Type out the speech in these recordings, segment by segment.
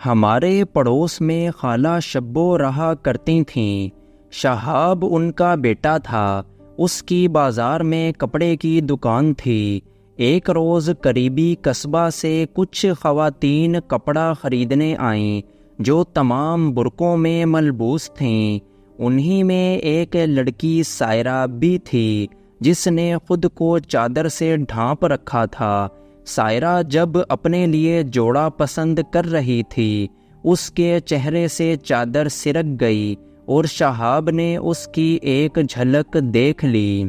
ہمارے پڑوس میں خالہ شبو رہا کرتی تھیں۔ شہاب ان کا بیٹا تھا۔ اس کی بازار میں کپڑے کی دکان تھی۔ ایک روز قریبی قصبہ سے کچھ خواتین کپڑا خریدنے آئیں جو تمام برقعوں میں ملبوس تھیں۔ انہی میں ایک لڑکی سائرہ بھی تھی جس نے خود کو چادر سے ڈھانپ رکھا تھا۔ سائرہ جب اپنے لیے جوڑا پسند کر رہی تھی، اس کے چہرے سے چادر سرک گئی اور شہاب نے اس کی ایک جھلک دیکھ لی۔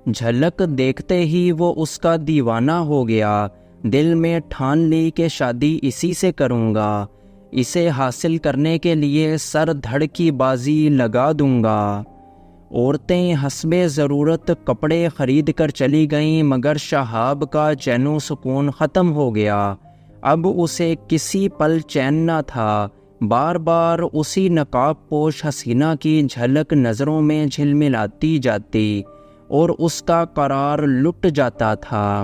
جھلک دیکھتے ہی وہ اس کا دیوانہ ہو گیا۔ دل میں ٹھان لی کہ شادی اسی سے کروں گا، اسے حاصل کرنے کے لیے سر دھڑ کی بازی لگا دوں گا۔ عورتیں حسب ضرورت کپڑے خرید کر چلی گئیں، مگر شہاب کا چین و سکون ختم ہو گیا۔ اب اسے کسی پل چین نہ تھا۔ بار بار اسی نقاب پوش حسینہ کی جھلک نظروں میں جھلملاتی جاتی اور اس کا قرار لٹ جاتا تھا۔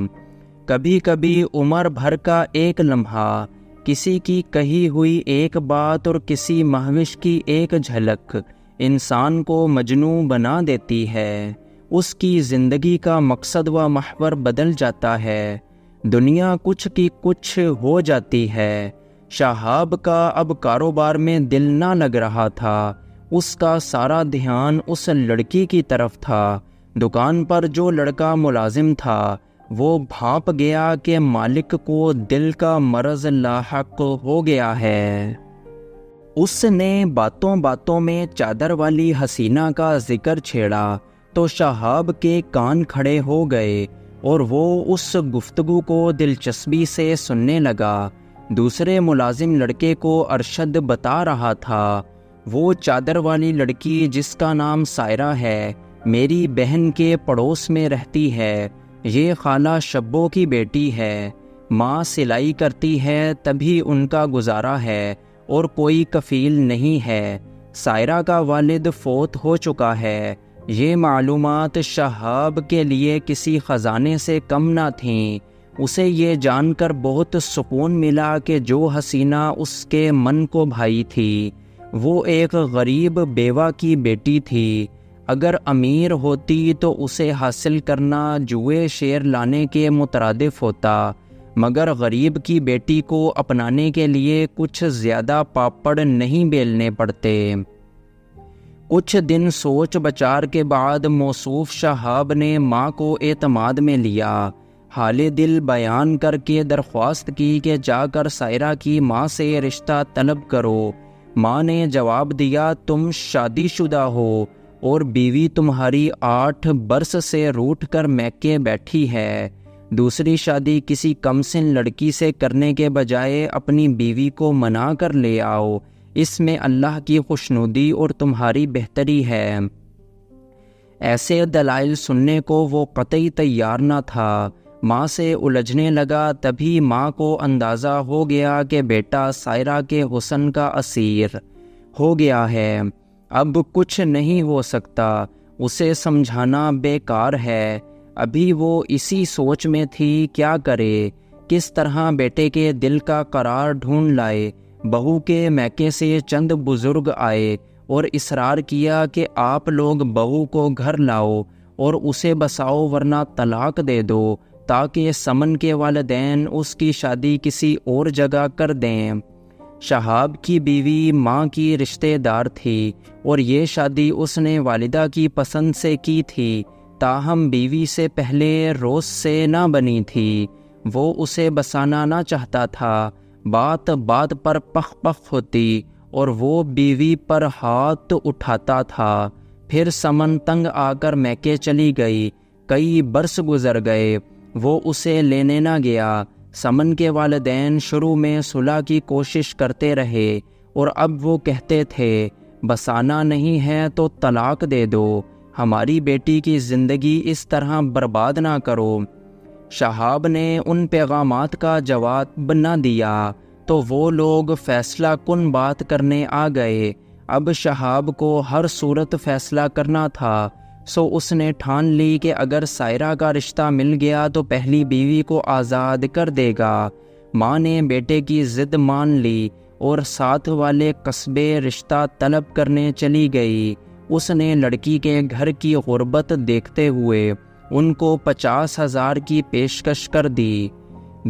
کبھی کبھی عمر بھر کا ایک لمحہ، کسی کی کہی ہوئی ایک بات اور کسی مہوش کی ایک جھلک انسان کو مجنوں بنا دیتی ہے۔ اس کی زندگی کا مقصد و محور بدل جاتا ہے۔ دنیا کچھ کی کچھ ہو جاتی ہے۔ شہاب کا اب کاروبار میں دل نہ لگ رہا تھا۔ اس کا سارا دھیان اس لڑکی کی طرف تھا۔ دکان پر جو لڑکا ملازم تھا وہ بھانپ گیا کہ مالک کو دل کا مرض لاحق ہو گیا ہے۔ اس نے باتوں باتوں میں چادر والی حسینہ کا ذکر چھیڑا تو شہاب کے کان کھڑے ہو گئے اور وہ اس گفتگو کو دلچسپی سے سننے لگا۔ دوسرے ملازم لڑکے کو ارشد بتا رہا تھا، وہ چادر والی لڑکی جس کا نام سائرہ ہے میری بہن کے پڑوس میں رہتی ہے۔ یہ خالہ شبو کی بیٹی ہے۔ ماں سلائی کرتی ہے، تبھی ان کا گزارا ہے اور کوئی کفیل نہیں ہے۔ سائرہ کا والد فوت ہو چکا ہے۔ یہ معلومات شہاب کے لیے کسی خزانے سے کم نہ تھیں۔ اسے یہ جان کر بہت سکون ملا کہ جو حسینہ اس کے من کو بھائی تھی وہ ایک غریب بیوہ کی بیٹی تھی۔ اگر امیر ہوتی تو اسے حاصل کرنا جوئے شیر لانے کے مترادف ہوتا، مگر غریب کی بیٹی کو اپنانے کے لیے کچھ زیادہ پاپڑ نہیں بیلنے پڑتے۔ کچھ دن سوچ بچار کے بعد موصوف شہاب نے ماں کو اعتماد میں لیا۔ حال دل بیان کر کے درخواست کی کہ جا کر سائرہ کی ماں سے رشتہ طلب کرو۔ ماں نے جواب دیا، تم شادی شدہ ہو اور بیوی تمہاری 8 برس سے روٹھ کر میکے بیٹھی ہے۔ دوسری شادی کسی کمسن لڑکی سے کرنے کے بجائے اپنی بیوی کو منا کر لے آؤ، اس میں اللہ کی خوشنودی اور تمہاری بہتری ہے۔ ایسے دلائل سننے کو وہ قطعی تیار نہ تھا۔ ماں سے الجھنے لگا۔ تبھی ماں کو اندازہ ہو گیا کہ بیٹا سائرہ کے حسن کا اسیر ہو گیا ہے، اب کچھ نہیں ہو سکتا، اسے سمجھانا بیکار ہے۔ ابھی وہ اسی سوچ میں تھی کیا کرے، کس طرح بیٹے کے دل کا قرار ڈھونڈ لائے۔ بہو کے میکے سے چند بزرگ آئے اور اصرار کیا کہ آپ لوگ بہو کو گھر لاؤ اور اسے بساؤ ورنہ طلاق دے دو تاکہ سمن کے والدین اس کی شادی کسی اور جگہ کر دیں۔ شہاب کی بیوی ماں کی رشتہ دار تھی اور یہ شادی اس نے والدہ کی پسند سے کی تھی، تاہم بیوی سے پہلے روز سے نہ بنی تھی۔ وہ اسے بسانا نہ چاہتا تھا۔ بات بات پر پخ پخ ہوتی اور وہ بیوی پر ہاتھ اٹھاتا تھا۔ پھر سمن تنگ آ کر میکے چلی گئی۔ کئی برس گزر گئے، وہ اسے لینے نہ گیا۔ سمن کے والدین شروع میں صلح کی کوشش کرتے رہے اور اب وہ کہتے تھے بسانا نہیں ہے تو طلاق دے دو، ہماری بیٹی کی زندگی اس طرح برباد نہ کرو۔ شہاب نے ان پیغامات کا جواب نہ دیا تو وہ لوگ فیصلہ کن بات کرنے آ گئے۔ اب شہاب کو ہر صورت فیصلہ کرنا تھا، سو اس نے ٹھان لی کہ اگر سائرہ کا رشتہ مل گیا تو پہلی بیوی کو آزاد کر دے گا، ماں نے بیٹے کی ضد مان لی اور ساتھ والے قصبے رشتہ طلب کرنے چلی گئی۔ اس نے لڑکی کے گھر کی غربت دیکھتے ہوئے ان کو 50,000 کی پیشکش کر دی۔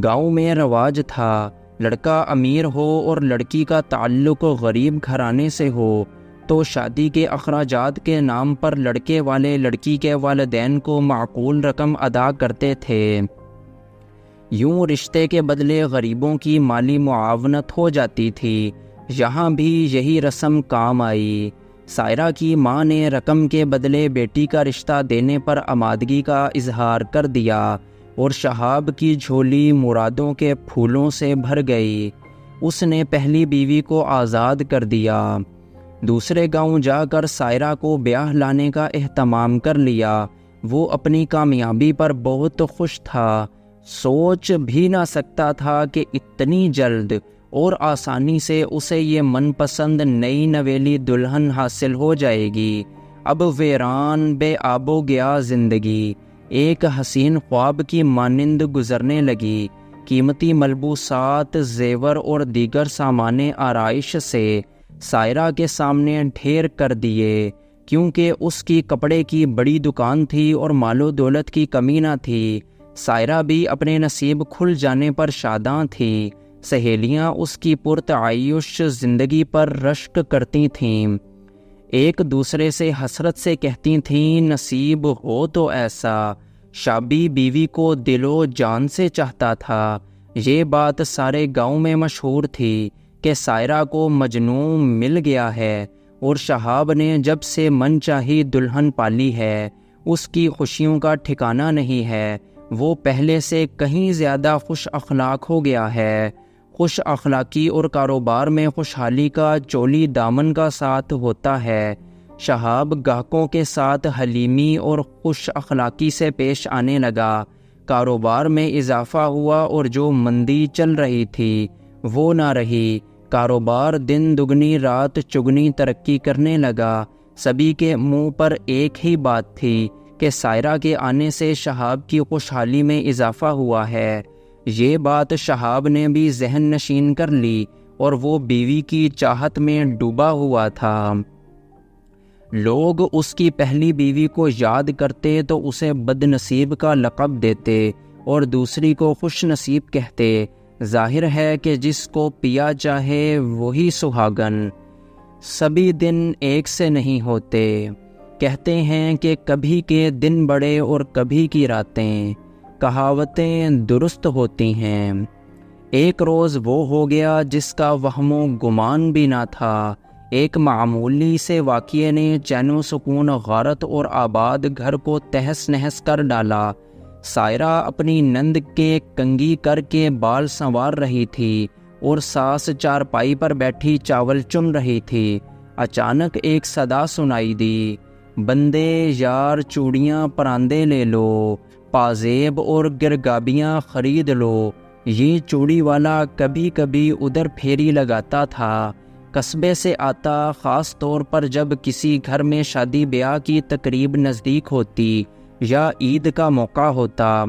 گاؤں میں رواج تھا، لڑکا امیر ہو اور لڑکی کا تعلق غریب گھرانے سے ہو تو شادی کے اخراجات کے نام پر لڑکے والے لڑکی کے والدین کو معقول رقم ادا کرتے تھے۔ یوں رشتے کے بدلے غریبوں کی مالی معاونت ہو جاتی تھی۔ یہاں بھی یہی رسم کام آئی۔ سائرہ کی ماں نے رقم کے بدلے بیٹی کا رشتہ دینے پر آمادگی کا اظہار کر دیا اور شہاب کی جھولی مرادوں کے پھولوں سے بھر گئی۔ اس نے پہلی بیوی کو آزاد کر دیا۔ دوسرے گاؤں جا کر سائرہ کو بیاہ لانے کا اہتمام کر لیا۔ وہ اپنی کامیابی پر بہت خوش تھا، سوچ بھی نہ سکتا تھا کہ اتنی جلد اور آسانی سے اسے یہ من پسند نئی نویلی دلہن حاصل ہو جائے گی۔ اب ویران بے آب و گیا زندگی ایک حسین خواب کی مانند گزرنے لگی۔ قیمتی ملبوسات، زیور اور دیگر سامان آرائش سے سائرہ کے سامنے ڈھیر کر دیے، کیونکہ اس کی کپڑے کی بڑی دکان تھی اور مال و دولت کی کمی نہ تھی۔ سائرہ بھی اپنے نصیب کھل جانے پر شاداں تھی۔ سہیلیاں اس کی پرتعیش زندگی پر رشک کرتی تھیں، ایک دوسرے سے حسرت سے کہتی تھیں نصیب ہو تو ایسا، شابی بیوی کو دل و جان سے چاہتا تھا۔ یہ بات سارے گاؤں میں مشہور تھی کہ سائرہ کو مجنون مل گیا ہے اور شہاب نے جب سے من چاہی دلہن پالی ہے، اس کی خوشیوں کا ٹھکانہ نہیں ہے۔ وہ پہلے سے کہیں زیادہ خوش اخلاق ہو گیا ہے۔ خوش اخلاقی اور کاروبار میں خوشحالی کا چولی دامن کا ساتھ ہوتا ہے۔ شہاب گاہکوں کے ساتھ حلیمی اور خوش اخلاقی سے پیش آنے لگا۔ کاروبار میں اضافہ ہوا اور جو مندی چل رہی تھی وہ نہ رہی۔ کاروبار دن دگنی رات چگنی ترقی کرنے لگا۔ سبھی کے منہ پر ایک ہی بات تھی کہ سائرہ کے آنے سے شہاب کی خوشحالی میں اضافہ ہوا ہے۔ یہ بات شہاب نے بھی ذہن نشین کر لی اور وہ بیوی کی چاہت میں ڈوبا ہوا تھا۔ لوگ اس کی پہلی بیوی کو یاد کرتے تو اسے بد نصیب کا لقب دیتے اور دوسری کو خوش نصیب کہتے۔ ظاہر ہے کہ جس کو پیا چاہے وہی سہاگن۔ سبھی دن ایک سے نہیں ہوتے۔ کہتے ہیں کہ کبھی کے دن بڑے اور کبھی کی راتیں، کہاوتیں درست ہوتی ہیں۔ ایک روز وہ ہو گیا جس کا وہم و گمان بھی نہ تھا۔ ایک معمولی سے واقعے نے چین و سکون غارت اور آباد گھر کو تہس نہس کر ڈالا۔ سائرہ اپنی نند کے کنگھی کر کے بال سنوار رہی تھی اور ساس چارپائی پر بیٹھی چاول چن رہی تھی۔ اچانک ایک صدا سنائی دی، بندے یار چوڑیاں پراندے لے لو، پازیب اور گرگابیاں خرید لو۔ یہ چوڑی والا کبھی کبھی ادھر پھیری لگاتا تھا۔ قصبے سے آتا، خاص طور پر جب کسی گھر میں شادی بیاہ کی تقریب نزدیک ہوتی یا عید کا موقع ہوتا،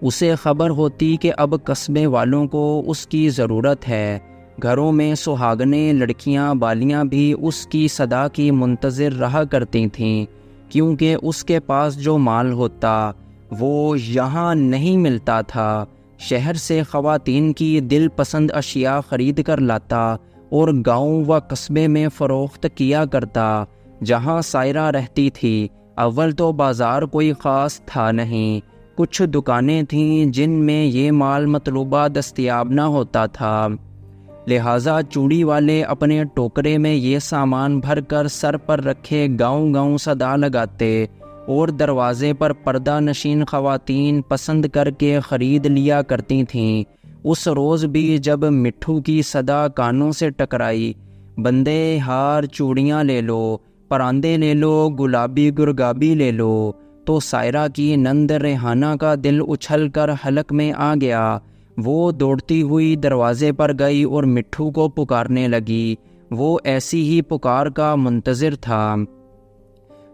اسے خبر ہوتی کہ اب قصبے والوں کو اس کی ضرورت ہے۔ گھروں میں سہاگنیں لڑکیاں بالیاں بھی اس کی صدا کی منتظر رہا کرتی تھیں، کیونکہ اس کے پاس جو مال ہوتا وہ یہاں نہیں ملتا تھا۔ شہر سے خواتین کی دل پسند اشیاء خرید کر لاتا اور گاؤں و قصبے میں فروخت کیا کرتا۔ جہاں سائرہ رہتی تھی اول تو بازار کوئی خاص تھا نہیں، کچھ دکانیں تھیں جن میں یہ مال مطلوبہ دستیاب نہ ہوتا تھا، لہٰذا چوڑی والے اپنے ٹوکرے میں یہ سامان بھر کر سر پر رکھے گاؤں گاؤں صدا لگاتے اور دروازے پر پردہ نشین خواتین پسند کر کے خرید لیا کرتی تھیں۔ اس روز بھی جب مٹھو کی صدا کانوں سے ٹکرائی، بندے ہار چوڑیاں لے لو، پراندے لے لو، گلابی گرگابی لے لو، تو سائرہ کی نند ریحانہ کا دل اچھل کر حلق میں آ گیا۔ وہ دوڑتی ہوئی دروازے پر گئی اور مٹھو کو پکارنے لگی۔ وہ ایسی ہی پکار کا منتظر تھا۔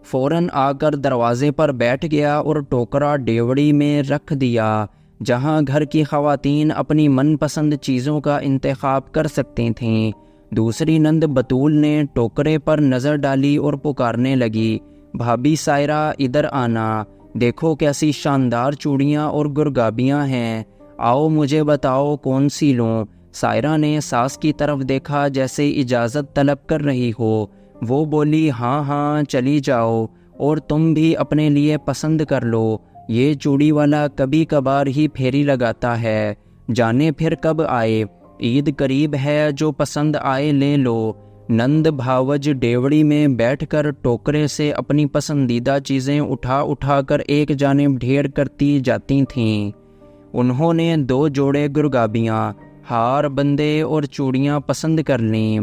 فوراً آ کر دروازے پر بیٹھ گیا اور ٹوکرا ڈیوڑی میں رکھ دیا۔ جہاں گھر کی خواتین اپنی من پسند چیزوں کا انتخاب کر سکتی تھیں۔ دوسری نند بطول نے ٹوکرے پر نظر ڈالی اور پکارنے لگی، بھابھی سائرہ ادھر آنا، دیکھو کیسی شاندار چوڑیاں اور گرگابیاں ہیں، آؤ مجھے بتاؤ کون سی لوں۔ سائرہ نے ساس کی طرف دیکھا جیسے اجازت طلب کر رہی ہو۔ وہ بولی، ہاں ہاں چلی جاؤ، اور تم بھی اپنے لیے پسند کر لو، یہ چوڑی والا کبھی کبھار ہی پھیری لگاتا ہے، جانے پھر کب آئے، عید قریب ہے، جو پسند آئے لے لو۔ نند بھاوج ڈیوڑی میں بیٹھ کر ٹوکرے سے اپنی پسندیدہ چیزیں اٹھا اٹھا کر ایک جانب ڈھیر کرتی جاتی تھیں۔ انہوں نے 2 جوڑے گرگابیاں، ہار بندے اور چوڑیاں پسند کر لیں۔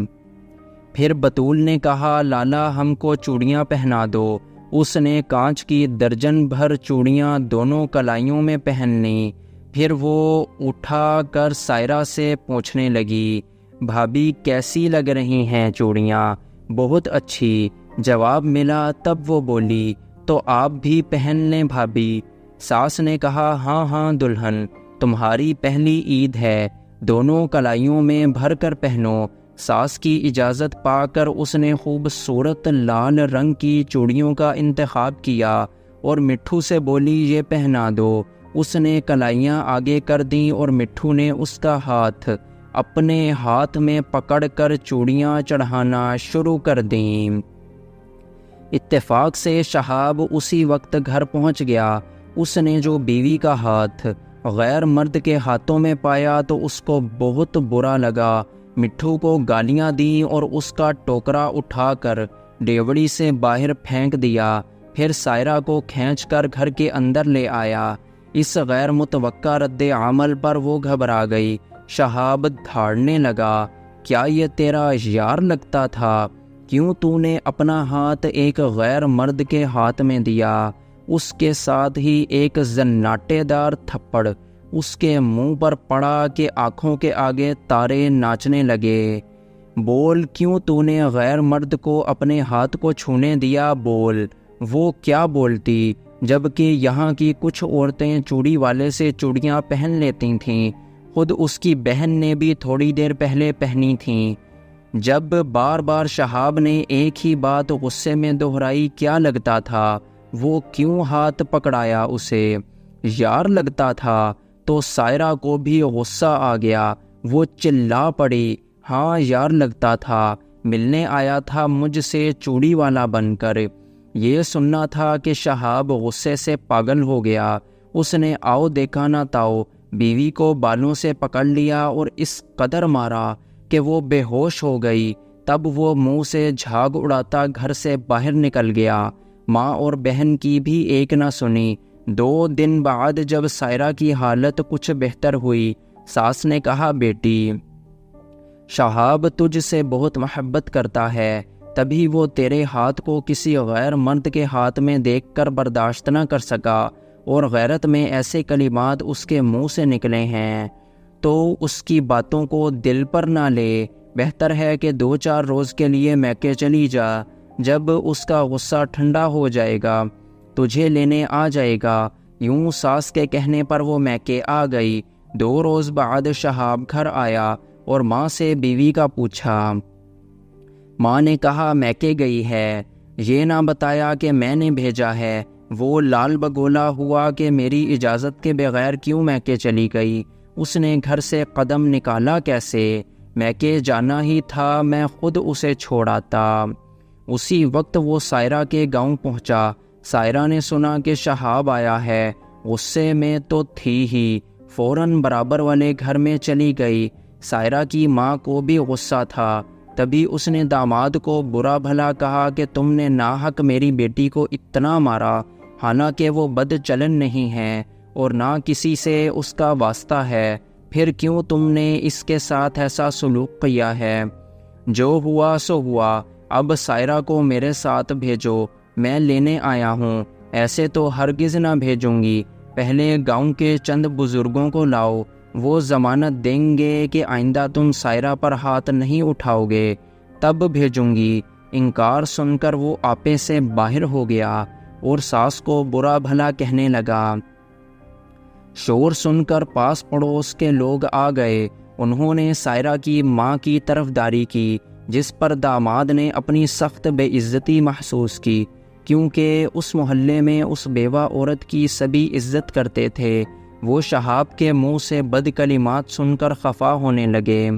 پھر بطول نے کہا، لالا ہم کو چوڑیاں پہنا دو۔ اس نے کانچ کی درجن بھر چوڑیاں دونوں کلائیوں میں پہن لیں۔ پھر وہ اٹھا کر سائرہ سے پوچھنے لگی، بھابھی کیسی لگ رہی ہیں چوڑیاں؟ بہت اچھی، جواب ملا۔ تب وہ بولی، تو آپ بھی پہن لیں بھابھی۔ ساس نے کہا، ہاں ہاں دلہن، تمہاری پہلی عید ہے، دونوں کلائیوں میں بھر کر پہنو۔ ساس کی اجازت پا کر اس نے خوبصورت لال رنگ کی چوڑیوں کا انتخاب کیا اور مٹھو سے بولی، یہ پہنا دو۔ اس نے کلائیاں آگے کر دیں اور مٹھو نے اس کا ہاتھ اپنے ہاتھ میں پکڑ کر چوڑیاں چڑھانا شروع کر دیں۔ اتفاق سے شہاب اسی وقت گھر پہنچ گیا۔ اس نے جو بیوی کا ہاتھ غیر مرد کے ہاتھوں میں پایا تو اس کو بہت برا لگا، مٹھو کو گالیاں دیں اور اس کا ٹوکرا اٹھا کر ڈیوڑی سے باہر پھینک دیا۔ پھر سائرہ کو کھینچ کر گھر کے اندر لے آیا۔ اس غیر متوقع رد عمل پر وہ گھبرا گئی۔ شہاب دھاڑنے لگا، کیا یہ تیرا یار لگتا تھا؟ کیوں تو نے اپنا ہاتھ ایک غیر مرد کے ہاتھ میں دیا؟ اس کے ساتھ ہی ایک زناٹے دار تھپڑ اس کے منہ پر پڑا کہ آنکھوں کے آگے تارے ناچنے لگے۔ بول، کیوں تو نے غیر مرد کو اپنے ہاتھ کو چھونے دیا؟ بول۔ وہ کیا بولتی، جبکہ یہاں کی کچھ عورتیں چوڑی والے سے چوڑیاں پہن لیتی تھیں، خود اس کی بہن نے بھی تھوڑی دیر پہلے پہنی تھیں۔ جب بار بار شہاب نے ایک ہی بات غصے میں دہرائی، کیا لگتا تھا؟ وہ کیوں ہاتھ پکڑایا اسے؟ یار لگتا تھا؟ تو سائرہ کو بھی غصہ آ گیا۔ وہ چلا پڑی، ہاں یار لگتا تھا، ملنے آیا تھا مجھ سے چوڑی والا بن کر۔ یہ سننا تھا کہ شہاب غصے سے پاگل ہو گیا۔ اس نے آؤ دیکھا نہ تاؤ بیوی کو بالوں سے پکڑ لیا اور اس قدر مارا کہ وہ بے ہوش ہو گئی۔ تب وہ منہ سے جھاگ اڑاتا گھر سے باہر نکل گیا۔ ماں اور بہن کی بھی ایک نہ سنی۔ 2 دن بعد جب سائرہ کی حالت کچھ بہتر ہوئی، ساس نے کہا، بیٹی شہاب تجھ سے بہت محبت کرتا ہے، تبھی وہ تیرے ہاتھ کو کسی غیر مرد کے ہاتھ میں دیکھ کر برداشت نہ کر سکا، اور غیرت میں ایسے کلمات اس کے منہ سے نکلے ہیں، تو اس کی باتوں کو دل پر نہ لے۔ بہتر ہے کہ 2-4 روز کے لیے میکے چلی جا، جب اس کا غصہ ٹھنڈا ہو جائے گا تجھے لینے آ جائے گا۔ یوں ساس کے کہنے پر وہ میکے آ گئی۔ 2 روز بعد شہاب گھر آیا اور ماں سے بیوی کا پوچھا۔ ماں نے کہا، میکے گئی ہے، یہ نہ بتایا کہ میں نے بھیجا ہے۔ وہ لال بگولا ہوا کہ میری اجازت کے بغیر کیوں میکے چلی گئی؟ اس نے گھر سے قدم نکالا کیسے؟ میکے جانا ہی تھا، میں خود اسے چھوڑ آتا۔ اسی وقت وہ سائرہ کے گاؤں پہنچا۔ سائرہ نے سنا کہ شہاب آیا ہے، غصے میں تو تھی ہی، فوراً برابر والے گھر میں چلی گئی۔ سائرہ کی ماں کو بھی غصہ تھا، تبھی اس نے داماد کو برا بھلا کہا کہ تم نے ناحق میری بیٹی کو اتنا مارا، حالانکہ وہ بد چلن نہیں ہے اور نہ کسی سے اس کا واسطہ ہے، پھر کیوں تم نے اس کے ساتھ ایسا سلوک کیا ہے؟ جو ہوا سو ہوا، اب سائرہ کو میرے ساتھ بھیجو، میں لینے آیا ہوں۔ ایسے تو ہرگز نہ بھیجوں گی، پہلے گاؤں کے چند بزرگوں کو لاؤ، وہ ضمانت دیں گے کہ آئندہ تم سائرہ پر ہاتھ نہیں اٹھاؤ گے، تب بھیجوں گی۔ انکار سن کر وہ آپے سے باہر ہو گیا اور ساس کو برا بھلا کہنے لگا۔ شور سن کر پاس پڑوس کے لوگ آ گئے۔ انہوں نے سائرہ کی ماں کی طرفداری کی، جس پر داماد نے اپنی سخت بے عزتی محسوس کی، کیونکہ اس محلے میں اس بیوہ عورت کی سبھی عزت کرتے تھے۔ وہ شہاب کے منہ سے بد کلمات سن کر خفا ہونے لگے۔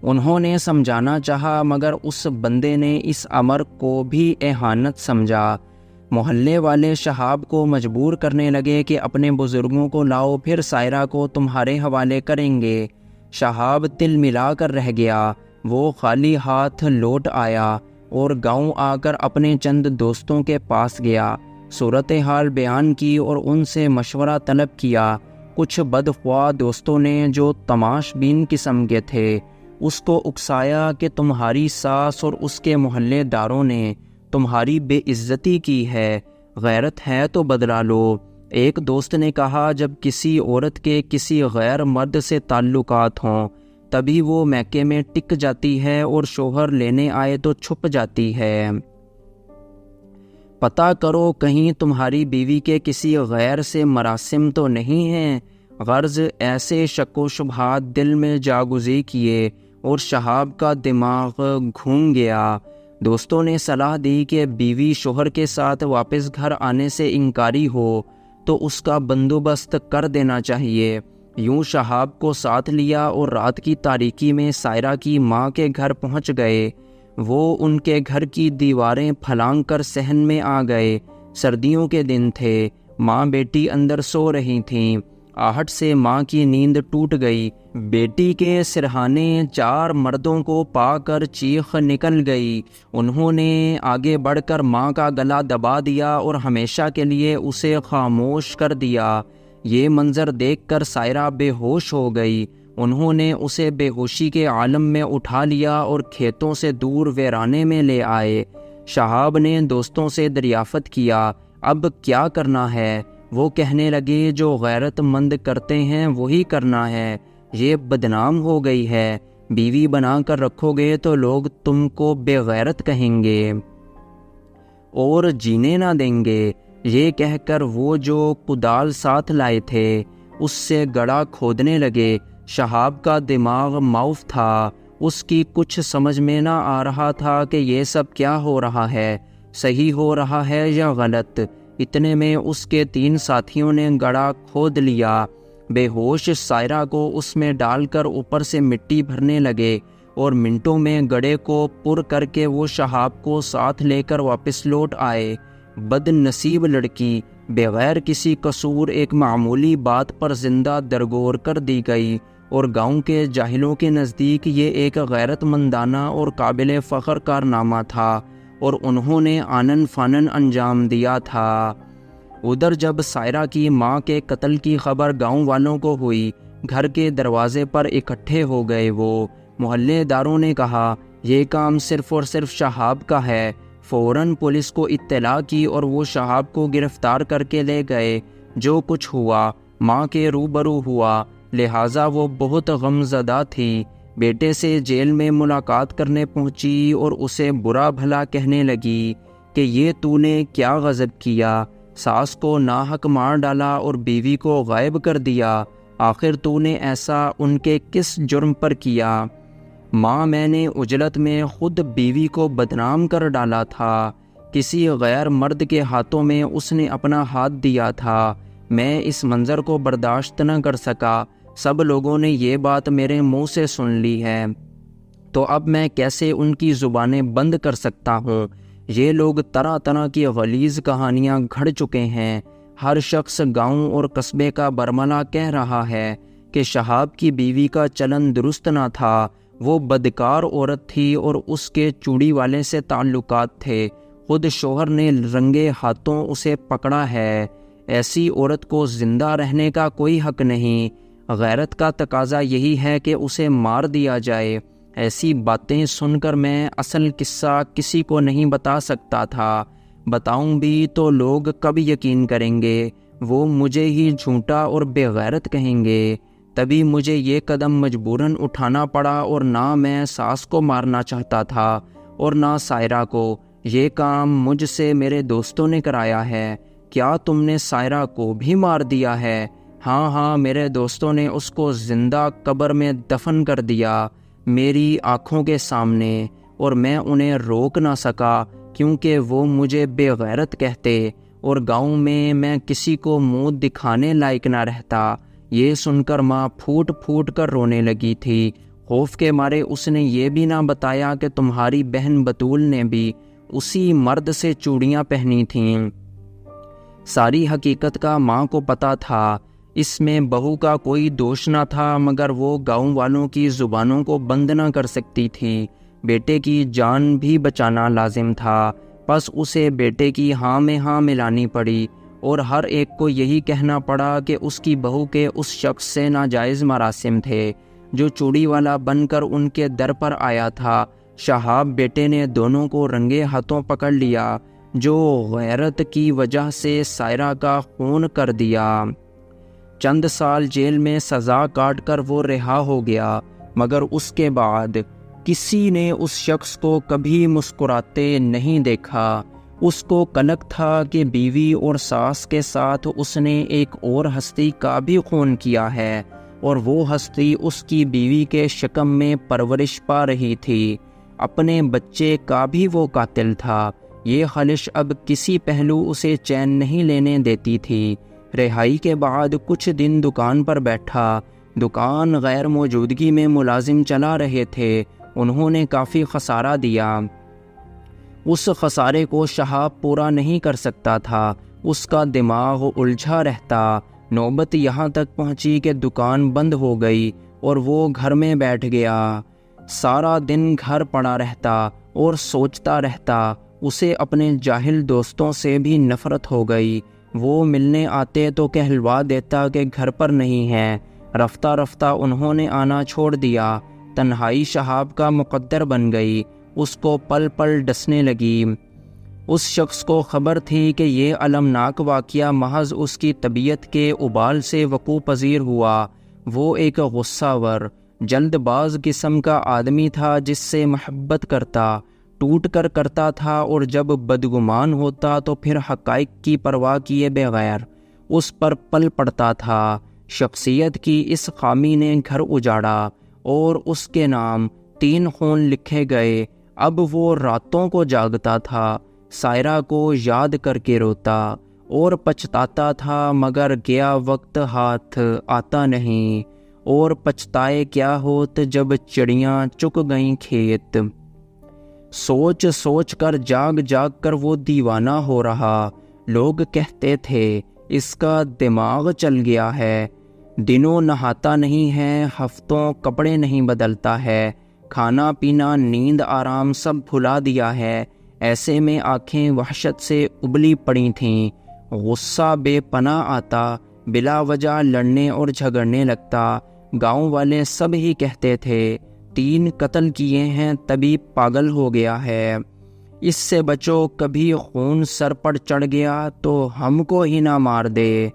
انہوں نے سمجھانا چاہا، مگر اس بندے نے اس امر کو بھی اہانت سمجھا۔ محلے والے شہاب کو مجبور کرنے لگے کہ اپنے بزرگوں کو لاؤ، پھر سائرہ کو تمہارے حوالے کریں گے۔ شہاب تل ملا کر رہ گیا۔ وہ خالی ہاتھ لوٹ آیا اور گاؤں آ کر اپنے چند دوستوں کے پاس گیا، صورتحال بیان کی اور ان سے مشورہ طلب کیا۔ کچھ بدخواہ دوستوں نے، جو تماش بین قسم کے تھے، اس کو اکسایا کہ تمہاری ساس اور اس کے محلے داروں نے تمہاری بے عزتی کی ہے، غیرت ہے تو بدلہ لو۔ ایک دوست نے کہا، جب کسی عورت کے کسی غیر مرد سے تعلقات ہوں تبھی وہ میکے میں ٹک جاتی ہے اور شوہر لینے آئے تو چھپ جاتی ہے۔ پتہ کرو کہیں تمہاری بیوی کے کسی غیر سے مراسم تو نہیں ہیں۔ غرض ایسے شک و شبہات دل میں جاگزی کیے اور شہاب کا دماغ گھوم گیا۔ دوستوں نے صلاح دی کہ بیوی شوہر کے ساتھ واپس گھر آنے سے انکاری ہو تو اس کا بندوبست کر دینا چاہیے۔ یوں شہاب کو ساتھ لیا اور رات کی تاریکی میں سائرہ کی ماں کے گھر پہنچ گئے۔ وہ ان کے گھر کی دیواریں پھلانگ کر صحن میں آ گئے۔ سردیوں کے دن تھے، ماں بیٹی اندر سو رہی تھیں۔ آہٹ سے ماں کی نیند ٹوٹ گئی۔ بیٹی کے سرہانے 4 مردوں کو پا کر چیخ نکل گئی۔ انہوں نے آگے بڑھ کر ماں کا گلا دبا دیا اور ہمیشہ کے لیے اسے خاموش کر دیا۔ یہ منظر دیکھ کر سائرہ بے ہوش ہو گئی۔ انہوں نے اسے بے ہوشی کے عالم میں اٹھا لیا اور کھیتوں سے دور ویرانے میں لے آئے۔ شہاب نے دوستوں سے دریافت کیا، اب کیا کرنا ہے؟ وہ کہنے لگے، جو غیرت مند کرتے ہیں وہی کرنا ہے۔ یہ بدنام ہو گئی ہے، بیوی بنا کر رکھو گے تو لوگ تم کو بے غیرت کہیں گے اور جینے نہ دیں گے۔ یہ کہہ کر وہ جو کدال ساتھ لائے تھے اس سے گڑھا کھودنے لگے۔ شہاب کا دماغ معاف تھا، اس کی کچھ سمجھ میں نہ آ رہا تھا کہ یہ سب کیا ہو رہا ہے، صحیح ہو رہا ہے یا غلط۔ اتنے میں اس کے 3 ساتھیوں نے گڑھا کھود لیا۔ بے ہوش سائرہ کو اس میں ڈال کر اوپر سے مٹی بھرنے لگے اور منٹوں میں گڑھے کو پر کر کے وہ شہاب کو ساتھ لے کر واپس لوٹ آئے۔ بد نصیب لڑکی، بغیر کسی قصور ایک معمولی بات پر زندہ درگور کر دی گئی، اور گاؤں کے جاہلوں کے نزدیک یہ ایک غیرت مندانہ اور قابل فخر کارنامہ تھا، اور انہوں نے آنن فانن انجام دیا تھا۔ ادھر جب سائرہ کی ماں کے قتل کی خبر گاؤں والوں کو ہوئی، گھر کے دروازے پر اکٹھے ہو گئے۔ وہ محلے داروں نے کہا، یہ کام صرف اور صرف شہاب کا ہے۔ فوراً پولیس کو اطلاع کی اور وہ شہاب کو گرفتار کر کے لے گئے۔ جو کچھ ہوا ماں کے روبرو ہوا، لہٰذا وہ بہت غم زدہ تھی۔ بیٹے سے جیل میں ملاقات کرنے پہنچی اور اسے برا بھلا کہنے لگی کہ یہ تو نے کیا غضب کیا، ساس کو ناحق مار ڈالا اور بیوی کو غائب کر دیا، آخر تو نے ایسا ان کے کس جرم پر کیا؟ ماں، میں نے عجلت میں خود بیوی کو بدنام کر ڈالا تھا، کسی غیر مرد کے ہاتھوں میں اس نے اپنا ہاتھ دیا تھا، میں اس منظر کو برداشت نہ کر سکا، سب لوگوں نے یہ بات میرے منہ سے سن لی ہے، تو اب میں کیسے ان کی زبانیں بند کر سکتا ہوں؟ یہ لوگ طرح طرح کی غلیظ کہانیاں گھڑ چکے ہیں، ہر شخص گاؤں اور قصبے کا برملا کہہ رہا ہے کہ شہاب کی بیوی کا چلن درست نہ تھا، وہ بدکار عورت تھی اور اس کے چوڑی والے سے تعلقات تھے، خود شوہر نے رنگے ہاتھوں اسے پکڑا ہے، ایسی عورت کو زندہ رہنے کا کوئی حق نہیں، غیرت کا تقاضا یہی ہے کہ اسے مار دیا جائے۔ ایسی باتیں سن کر میں اصل قصہ کسی کو نہیں بتا سکتا تھا، بتاؤں بھی تو لوگ کب یقین کریں گے؟ وہ مجھے ہی جھوٹا اور بے غیرت کہیں گے۔ تبھی مجھے یہ قدم مجبوراً اٹھانا پڑا، اور نہ میں ساس کو مارنا چاہتا تھا اور نہ سائرہ کو، یہ کام مجھ سے میرے دوستوں نے کرایا ہے۔ کیا تم نے سائرہ کو بھی مار دیا ہے؟ ہاں ہاں، میرے دوستوں نے اس کو زندہ قبر میں دفن کر دیا میری آنکھوں کے سامنے، اور میں انہیں روک نہ سکا کیونکہ وہ مجھے بے غیرت کہتے، اور گاؤں میں کسی کو منہ دکھانے لائق نہ رہتا۔ یہ سن کر ماں پھوٹ پھوٹ کر رونے لگی تھی۔ خوف کے مارے اس نے یہ بھی نہ بتایا کہ تمہاری بہن بطول نے بھی اسی مرد سے چوڑیاں پہنی تھیں۔ ساری حقیقت کا ماں کو پتہ تھا، اس میں بہو کا کوئی دوش نہ تھا، مگر وہ گاؤں والوں کی زبانوں کو بند نہ کر سکتی تھی۔ بیٹے کی جان بھی بچانا لازم تھا، پس اسے بیٹے کی ہاں میں ہاں ملانی پڑی، اور ہر ایک کو یہی کہنا پڑا کہ اس کی بہو کے اس شخص سے ناجائز مراسم تھے جو چوڑی والا بن کر ان کے در پر آیا تھا۔ شہاب بیٹے نے دونوں کو رنگے ہاتھوں پکڑ لیا، جو غیرت کی وجہ سے سائرہ کا خون کر دیا۔ چند سال جیل میں سزا کاٹ کر وہ رہا ہو گیا، مگر اس کے بعد کسی نے اس شخص کو کبھی مسکراتے نہیں دیکھا۔ اس کو کلک تھا کہ بیوی اور ساس کے ساتھ اس نے ایک اور ہستی کا بھی خون کیا ہے، اور وہ ہستی اس کی بیوی کے شکم میں پرورش پا رہی تھی۔ اپنے بچے کا بھی وہ قاتل تھا۔ یہ خلش اب کسی پہلو اسے چین نہیں لینے دیتی تھی۔ رہائی کے بعد کچھ دن دکان پر بیٹھا۔ دکان غیر موجودگی میں ملازم چلا رہے تھے، انہوں نے کافی خسارہ دیا۔ اس خسارے کو شہاب پورا نہیں کر سکتا تھا، اس کا دماغ الجھا رہتا۔ نوبت یہاں تک پہنچی کہ دکان بند ہو گئی اور وہ گھر میں بیٹھ گیا۔ سارا دن گھر پڑا رہتا اور سوچتا رہتا۔ اسے اپنے جاہل دوستوں سے بھی نفرت ہو گئی۔ وہ ملنے آتے تو کہلوا دیتا کہ گھر پر نہیں ہے۔ رفتہ رفتہ انہوں نے آنا چھوڑ دیا۔ تنہائی شہاب کا مقدر بن گئی، اس کو پل پل ڈسنے لگی۔ اس شخص کو خبر تھی کہ یہ المناک واقعہ محض اس کی طبیعت کے ابال سے وقوع پذیر ہوا۔ وہ ایک غصہ ور، جلد باز قسم کا آدمی تھا، جس سے محبت کرتا، ٹوٹ کر کرتا تھا، اور جب بدگمان ہوتا تو پھر حقائق کی پرواہ کیے بغیر اس پر پل پڑتا تھا۔ شخصیت کی اس خامی نے گھر اجاڑا اور اس کے نام 3 خون لکھے گئے۔ اب وہ راتوں کو جاگتا تھا، سائرہ کو یاد کر کے روتا اور پچھتاتا تھا، مگر گیا وقت ہاتھ آتا نہیں، اور پچھتائے کیا ہوت جب چڑیاں چک گئیں کھیت۔ سوچ سوچ کر جاگ جاگ کر وہ دیوانہ ہو رہا۔ لوگ کہتے تھے اس کا دماغ چل گیا ہے، دنوں نہاتا نہیں ہے، ہفتوں کپڑے نہیں بدلتا ہے، کھانا پینا نیند آرام سب بھلا دیا ہے۔ ایسے میں آنکھیں وحشت سے ابلی پڑی تھیں، غصہ بے پناہ آتا، بلا وجہ لڑنے اور جھگڑنے لگتا۔ گاؤں والے سب ہی کہتے تھے 3 قتل کیے ہیں تبھی پاگل ہو گیا ہے، اس سے بچو، کبھی خون سر پر چڑھ گیا تو ہم کو ہی نہ مار دے۔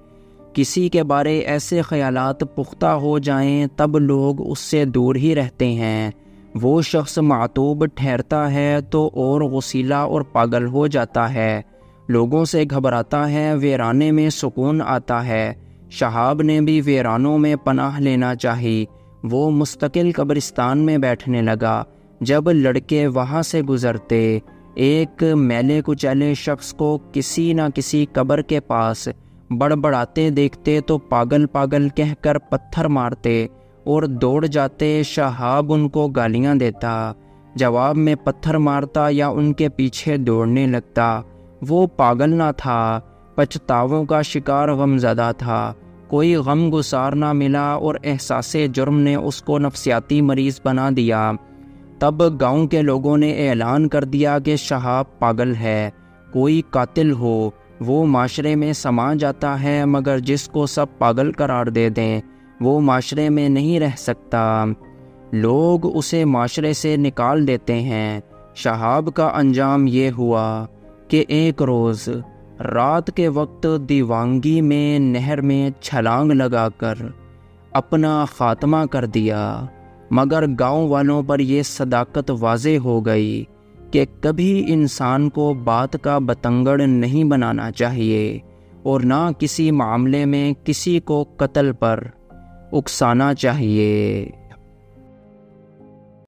کسی کے بارے ایسے خیالات پختہ ہو جائیں تب لوگ اس سے دور ہی رہتے ہیں۔ وہ شخص معتوب ٹھہرتا ہے تو اور غسیلا اور پاگل ہو جاتا ہے، لوگوں سے گھبراتا ہے، ویرانے میں سکون آتا ہے۔ شہاب نے بھی ویرانوں میں پناہ لینا چاہی۔ وہ مستقل قبرستان میں بیٹھنے لگا۔ جب لڑکے وہاں سے گزرتے، ایک میلے کچیلے شخص کو کسی نہ کسی قبر کے پاس بڑبڑاتے دیکھتے تو پاگل پاگل کہہ کر پتھر مارتے اور دوڑ جاتے۔ شہاب ان کو گالیاں دیتا، جواب میں پتھر مارتا یا ان کے پیچھے دوڑنے لگتا۔ وہ پاگل نہ تھا، پچھتاووں کا شکار غم زدہ تھا۔ کوئی غم گسار نہ ملا اور احساس جرم نے اس کو نفسیاتی مریض بنا دیا۔ تب گاؤں کے لوگوں نے اعلان کر دیا کہ شہاب پاگل ہے۔ کوئی قاتل ہو، وہ معاشرے میں سما جاتا ہے، مگر جس کو سب پاگل قرار دے دیں وہ معاشرے میں نہیں رہ سکتا۔ لوگ اسے معاشرے سے نکال دیتے ہیں۔ شہاب کا انجام یہ ہوا کہ ایک روز رات کے وقت دیوانگی میں نہر میں چھلانگ لگا کر اپنا خاتمہ کر دیا، مگر گاؤں والوں پر یہ صداقت واضح ہو گئی کہ کبھی انسان کو بات کا بتنگڑ نہیں بنانا چاہیے۔ اور نہ کسی معاملے میں کسی کو قتل پر اکسانا چاہیے۔